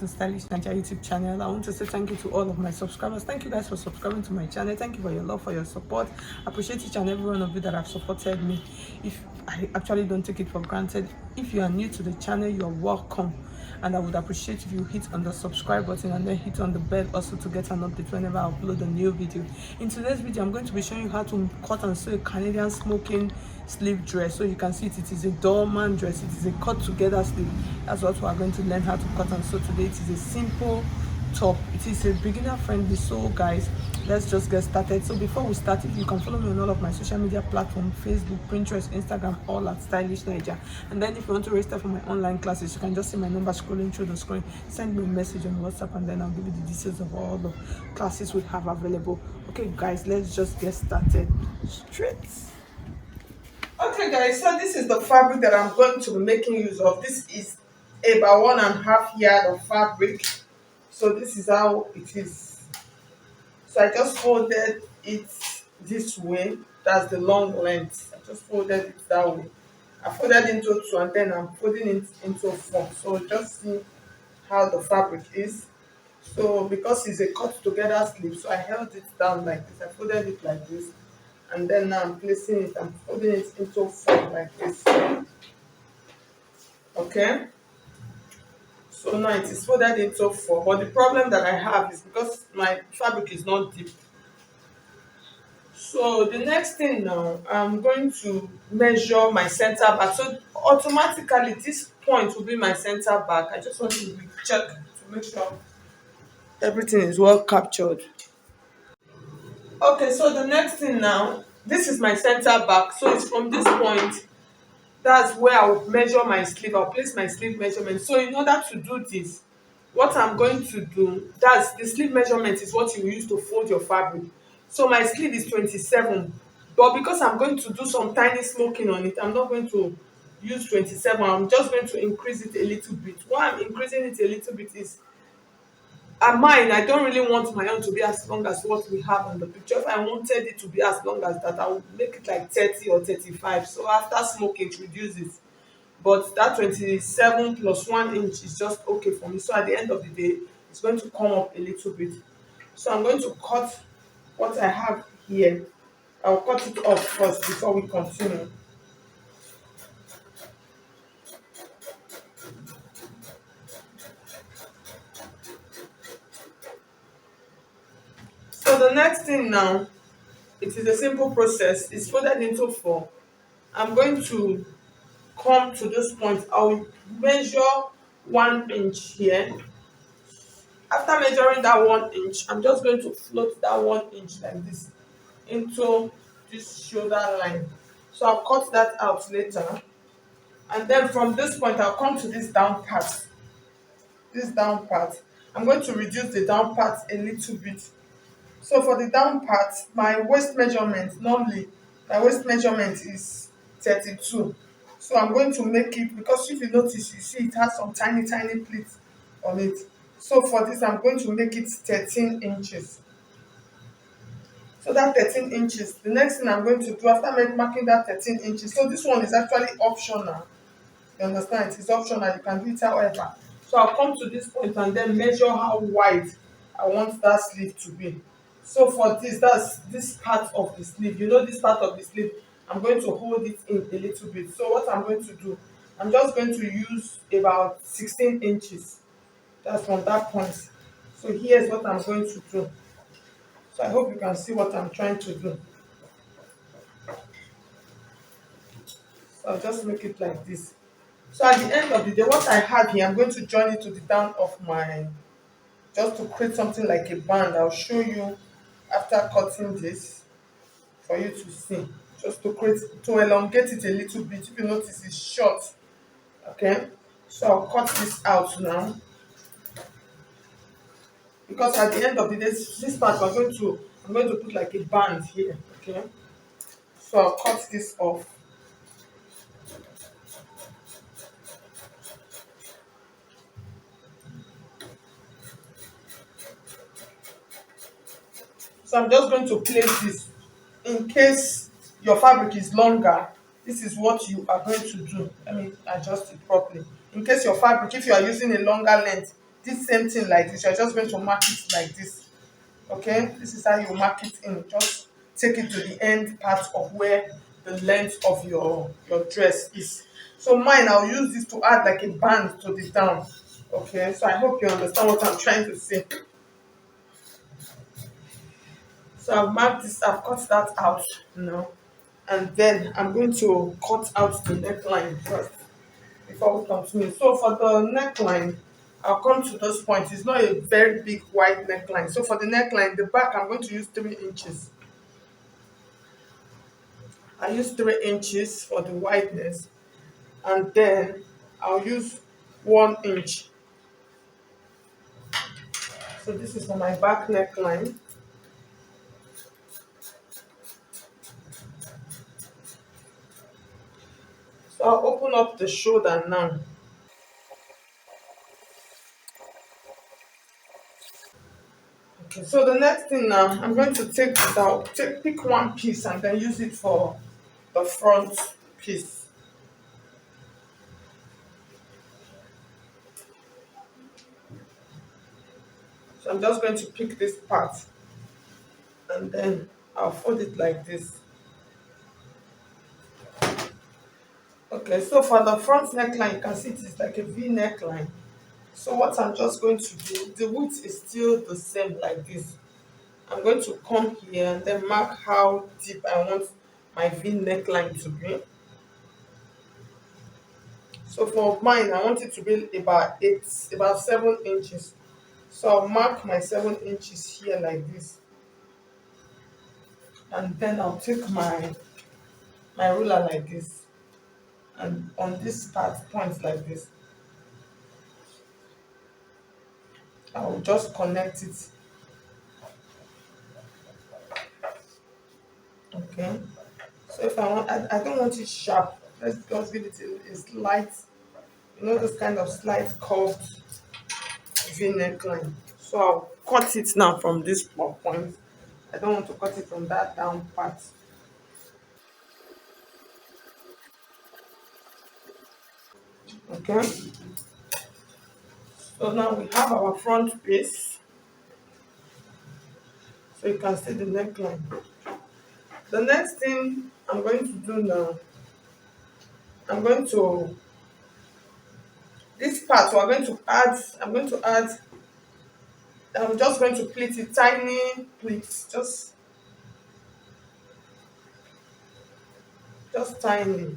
to Stylish Naija YouTube channel. I want to say thank you to all of my subscribers. Thank you guys for subscribing to my channel. Thank you for your love, for your support. I appreciate each and every one of you that have supported me. If I actually don't take it for granted, if you are new to the channel, you are welcome. And I would appreciate if you hit on the subscribe button and then hit on the bell also to get an update whenever I upload a new video. In today's video, I'm going to be showing you how to cut and sew a Canadian smoking sleeve dress. So you can see it is a dolman dress. It is a cut together sleeve. That's what we are going to learn how to cut and sew today. It is a simple top. It is a beginner friendly. So guys, let's just get started. So before we start, if you can follow me on all of my social media platforms, Facebook, Pinterest, Instagram, all at Stylish Naija. And then if you want to register for my online classes, you can just see my number scrolling through the screen. Send me a message on WhatsApp and then I'll give you the details of all the classes we have available. Okay guys, let's just get started straight. Okay guys, so this is the fabric that I'm going to be making use of. This is about 1.5 yards of fabric. So this is how it is. So I just folded it this way. That's the long length. I just folded it that way. I folded into 2 and then I'm folding it into 4. So just see how the fabric is. So because it's a cut together sleeve, so I held it down like this. I folded it like this. And then now I'm placing it, I'm folding it into 4 like this. Okay? So now it is folded into 4. But the problem that I have is because my fabric is not deep. So the next thing now, I'm going to measure my center back. So automatically this point will be my center back. I just want to check to make sure everything is well captured. Okay, so the next thing now, this is my center back. So it's from this point, that's where I will measure my sleeve. I'll place my sleeve measurement. So in order to do this, what I'm going to do, that's the sleeve measurement is what you use to fold your fabric. So my sleeve is 27, but because I'm going to do some tiny smoking on it, I'm not going to use 27. I'm just going to increase it a little bit. Why I'm increasing it a little bit is, mine, I don't really want my own to be as long as what we have on the picture. If I wanted it to be as long as that, I would make it like 30 or 35. So after smoking, it reduces. But that 27 plus 1 inch is just okay for me. So at the end of the day, it's going to come up a little bit. So I'm going to cut what I have here. I'll cut it off first before we continue. So the next thing now, it is a simple process. It's folded into 4. I'm going to come to this point. I'll measure 1 inch here. After measuring that 1 inch, I'm just going to float that 1 inch like this into this shoulder line. So I'll cut that out later. And then from this point, I'll come to this down part. This down part. I'm going to reduce the down part a little bit. So for the down part, my waist measurement, normally my waist measurement is 32. So I'm going to make it, because if you notice, you see it has some tiny, tiny pleats on it. So for this, I'm going to make it 13 inches. So that 13 inches, the next thing I'm going to do after marking that 13 inches, so this one is actually optional. You understand? It is optional. You can do it however. So I'll come to this point and then measure how wide I want that sleeve to be. So for this, that's this part of the sleeve. You know this part of the sleeve, I'm going to hold it in a little bit. So what I'm going to do, I'm just going to use about 16 inches. That's from that point. So here's what I'm going to do. So I hope you can see what I'm trying to do. So I'll just make it like this. So at the end of the day, what I have here, I'm going to join it to the down of my, just to create something like a band. I'll show you after cutting this for you to see. Just to create, to elongate it a little bit. If you notice, it's short. Okay. So I'll cut this out now. Because at the end of the day, this part I'm going to put like a band here. Okay. So I'll cut this off. So I'm just going to place this in case your fabric is longer. This is what you are going to do. Let me adjust it properly. In case your fabric, if you are using a longer length, this same thing like this. You're just going to mark it like this. Okay, this is how you mark it in. Just take it to the end part of where the length of your dress is. So mine, I'll use this to add like a band to the down. Okay, so I hope you understand what I'm trying to say. So I've marked this, I've cut that out, you know, and then I'm going to cut out the neckline first before we continue. So for the neckline, I'll come to those points. It's not a very big wide neckline. So for the neckline, the back, I'm going to use 3 inches. I use 3 inches for the wideness, and then I'll use 1 inch. So this is for my back neckline. So I'll open up the shoulder now. Okay, so the next thing now, I'm going to take this out, pick one piece and then use it for the front piece. So I'm just going to pick this part and then I'll fold it like this. Okay, so for the front neckline, you can see it is like a V neckline. So what I'm just going to do, the width is still the same like this. I'm going to come here and then mark how deep I want my V neckline to be. So for mine, I want it to be about 7 inches. So I'll mark my 7 inches here like this. And then I'll take my ruler like this. And on this point like this, I will just connect it. Okay. So if I don't want it sharp. Let's just give it a slight, this kind of slight curved V neckline. So I'll cut it now from this point. I don't want to cut it from that down part. Okay. So now we have our front piece. So you can see the neckline. The next thing I'm going to do now, I'm going to this part we're going to add, I'm just going to pleat it, tiny pleats, just tiny.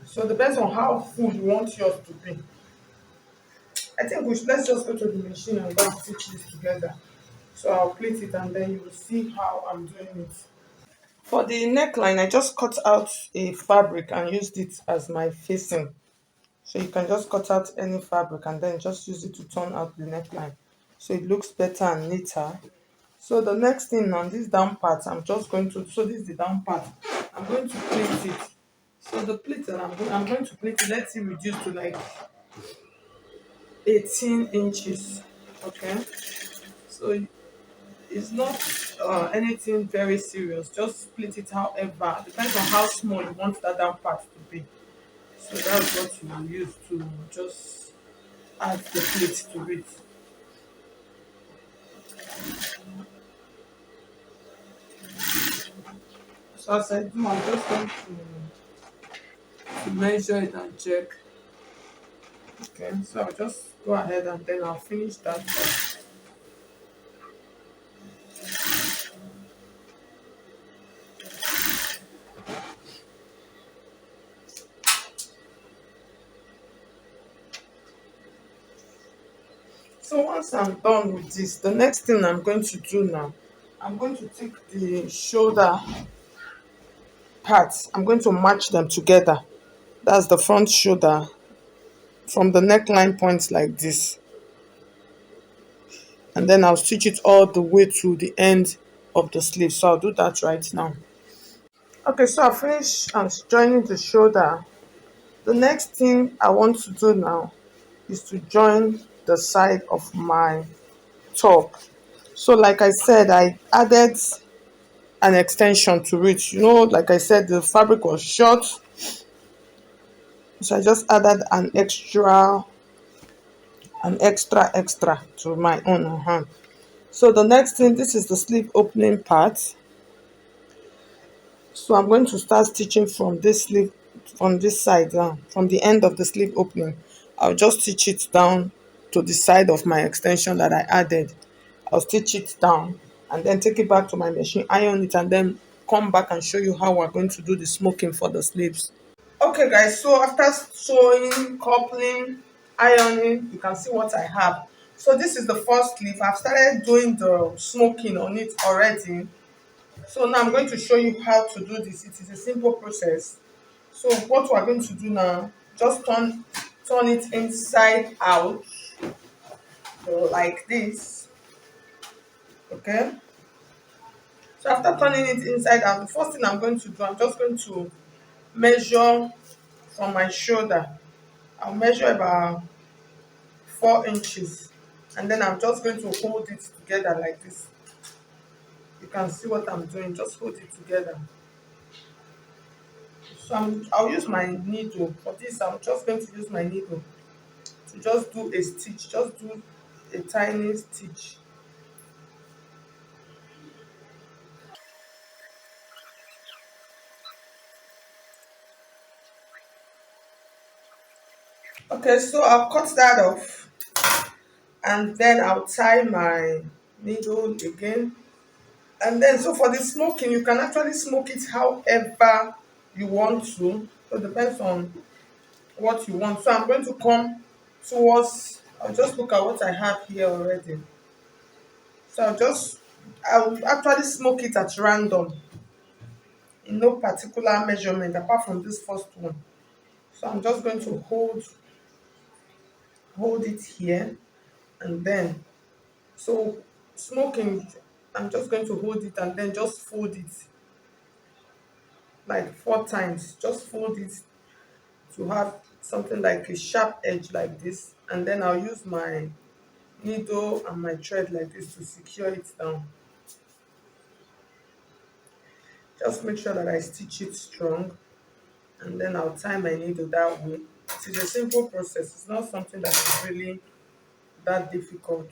So depends on how full you want yours to be. I think let's just go to the machine and go and stitch this together. So I'll pleat it and then you will see how I'm doing it. For the neckline, I just cut out a fabric and used it as my facing. So you can just cut out any fabric and then just use it to turn out the neckline. So it looks better and neater. So the next thing on this down part, so this is the down part. I'm going to pleat it. So the pleat that I'm going to pleat it, let's see, reduce to like 18 inches. Okay. So it's not anything very serious. Just split it however. Depends on how small you want that down part to be. So that's what you will use to just add the plate to it. So as I do, I'm just going to measure it and check. Okay, so I'll just go ahead and then I'll finish that part. So once I'm done with this, the next thing I'm going to do now, I'm going to take the shoulder parts, I'm going to match them together. That's the front shoulder from the neckline points like this. And then I'll stitch it all the way to the end of the sleeve. So I'll do that right now. Okay, so I finished joining the shoulder. The next thing I want to do now is to join the side of my top. So like I said, I added an extension to it. Like I said, the fabric was short. So I just added an extra an extra to my own hand. So the next thing, this is the sleeve opening part. So I'm going to start stitching from this sleeve, from this side down, from the end of the sleeve opening. I'll just stitch it down to the side of my extension that I added. I'll stitch it down and then take it back to my machine, iron it, and then come back and show you how we're going to do the smoking for the sleeves. Okay guys, so after sewing, coupling, ironing, you can see what I have. So this is the first sleeve. I've started doing the smoking on it already. So now I'm going to show you how to do this. It is a simple process. So what we're going to do now, just turn it inside out, so like this. Okay. So after turning it inside out, the first thing I'm going to do, I'm just going to measure from my shoulder. I'll measure about 4 inches, and then I'm just going to hold it together like this. You can see what I'm doing. Just hold it together. So I'll use my needle for this. I'm just going to use my needle to just do a stitch. Just do a tiny stitch. Okay, so I'll cut that off, and then I'll tie my needle again. And then, so for the smoking, you can actually smoke it however you want to. So it depends on what you want. So I'm going to come towards, I'll just look at what I have here already. So I'll actually smoke it at random in no particular measurement apart from this first one. So I'm just going to hold it here, and then, so smoking, I'm just going to hold it and then just fold it like 4 times. Just fold it to have something like a sharp edge like this, and then I'll use my needle and my thread like this to secure it down. Just make sure that I stitch it strong, and then I'll tie my needle that way. It is a simple process. It's not something that is really that difficult.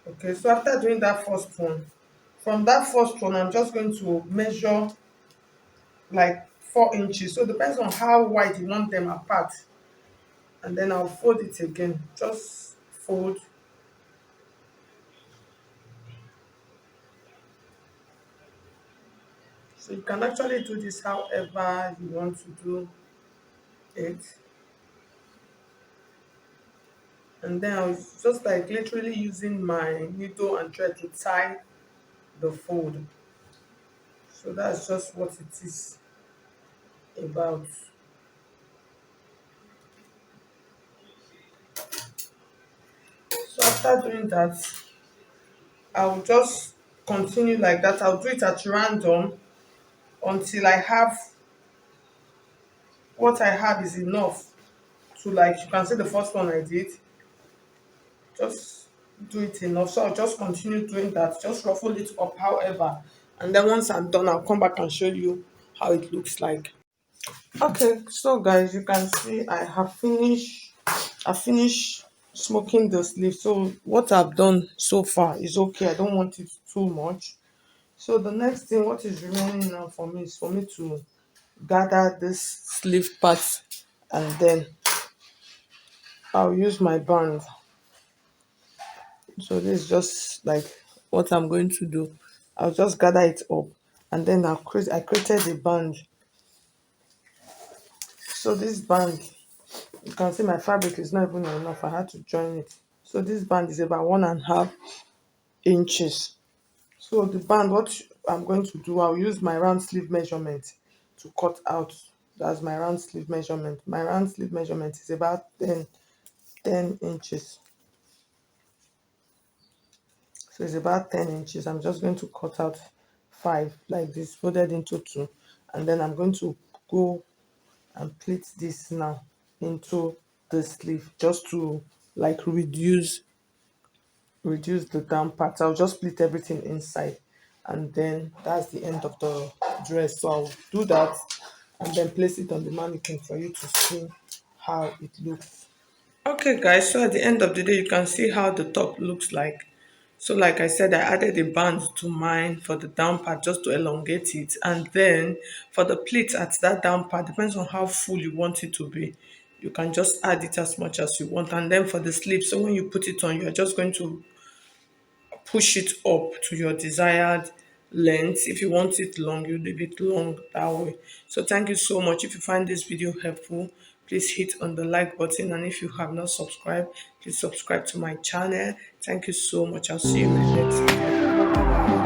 Okay, so after doing that first one, from that first one, I'm just going to measure like 4 inches. So it depends on how wide you want them apart. And then I'll fold it again. Just fold. So you can actually do this however you want to do it. And then I was just like literally using my needle and thread to tie the fold. So that's just what it is about. So after doing that, I'll just continue like that. I'll do it at random until I have what I have is enough to, like, you can see the first one I did, just do it enough. So I'll just continue doing that, just ruffle it up however, and then once I'm done, I'll come back and show you how it looks like. Okay, so guys, you can see I finished smoking the sleeve. So what I've done so far is okay. I don't want it too much. So the next thing, what is remaining now for me, is for me to gather this sleeve part, and then I'll use my band. So this is just like what I'm going to do. I'll just gather it up, and then I created a band. So this band, you can see my fabric is not even enough. I had to join it. So this band is about 1.5 inches. So the band, what I'm going to do, I'll use my round sleeve measurement to cut out. That's my round sleeve measurement. My round sleeve measurement is about 10 inches. So it's about 10 inches. I'm just going to cut out 5 like this, folded into 2. And then I'm going to go and pleat this now into the sleeve, just to like reduce the down part. I'll just split everything inside, and then that's the end of the dress. So I'll do that and then place it on the mannequin for you to see how it looks. Okay guys, so at the end of the day you can see how the top looks like. So like I said, I added a band to mine for the down part just to elongate it, and then for the pleats at that down part, depends on how full you want it to be, you can just add it as much as you want. And then for the sleeve, so when you put it on, you're just going to push it up to your desired length. If you want it long, you leave it long that way. So thank you so much. If you find this video helpful, please hit on the like button, and if you have not subscribed, please subscribe to my channel. Thank you so much. I'll see you in my next video. Bye bye.